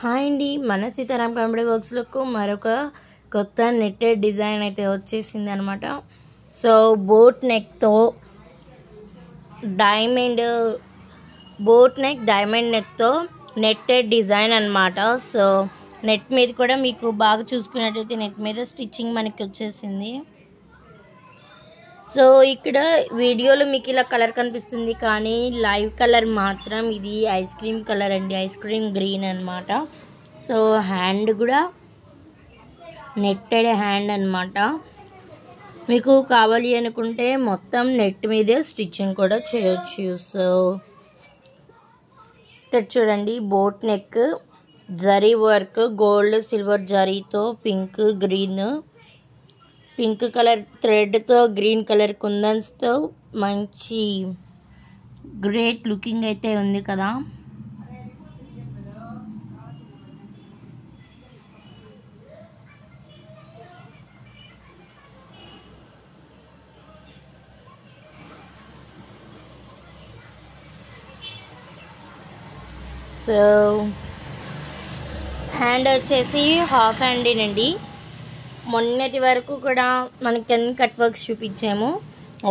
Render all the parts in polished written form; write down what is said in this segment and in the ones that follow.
Hi అండి, మన Sitaram comedy వర్క్స్లకు మరొక కొత్త నెట్టెడ్ డిజైన్ అయితే వచ్చేసింది అనమాట. సో బోట్ నెక్తో డైమండ్ నెక్తో నెట్టెడ్ డిజైన్ అనమాట. సో నెట్ మీద కూడా మీకు బాగా చూసుకున్నట్టయితే నెట్ మీద స్టిచ్చింగ్ మనకి వచ్చేసింది. సో ఇక్కడ వీడియోలో మీకు ఇలా కలర్ కనిపిస్తుంది, కానీ లైవ్ కలర్ మాత్రం ఇది ఐస్ క్రీమ్ కలర్ అండి, ఐస్ క్రీమ్ గ్రీన్ అనమాట. సో హ్యాండ్ కూడా నెట్టెడ్ హ్యాండ్ అనమాట. మీకు కావాలి అనుకుంటే మొత్తం నెట్ మీదే స్టిచ్చింగ్ కూడా చేయొచ్చు. సో ఇక్కడ చూడండి, boat neck zari work, gold silver జరీతో పింక్ కలర్ థ్రెడ్తో గ్రీన్ కలర్ కుందన్స్తో మంచి గ్రేట్ లుకింగ్ అయితే ఉంది కదా. సో హ్యాండ్ వచ్చేసి హాఫ్ హ్యాండేనండి. మొన్నటి వరకు కూడా మనకి అన్ని కట్ వర్క్స్ చూపించాము.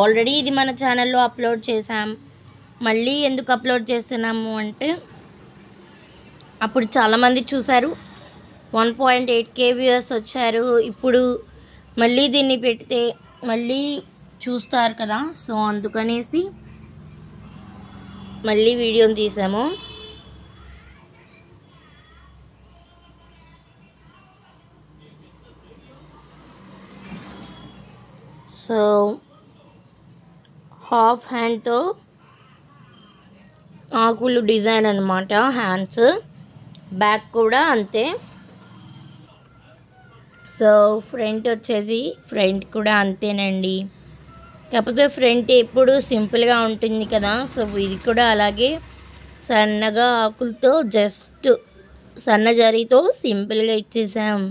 ఆల్రెడీ ఇది మన ఛానల్లో అప్లోడ్ చేసాం. మళ్ళీ ఎందుకు అప్లోడ్ చేస్తున్నాము అంటే, అప్పుడు చాలామంది చూశారు, 1.8K వ్యూయర్స్ వచ్చారు. ఇప్పుడు మళ్ళీ దీన్ని పెడితే మళ్ళీ చూస్తారు కదా. సో అందుకనేసి మళ్ళీ వీడియోని తీసాము. సో హాఫ్ హ్యాండ్తో ఆకులు డిజైన్ అనమాట. హ్యాండ్స్ బ్యాక్ కూడా అంతే. సో ఫ్రంట్ వచ్చేసి ఫ్రంట్ కూడా అంతేనండి, కాకపోతే ఫ్రంట్ ఎప్పుడు సింపుల్గా ఉంటుంది కదా. సో ఇది కూడా అలాగే సన్నగా ఆకులతో జస్ట్ సన్న జరీతో సింపుల్గా ఇచ్చేసాం.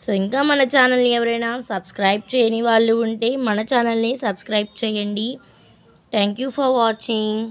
సో ఇంకా మన ఛానల్ని ఎవరైనా సబ్స్క్రైబ్ చేయని వాళ్ళు ఉంటే మన ఛానల్ని సబ్స్క్రైబ్ చేయండి. Thank you for watching.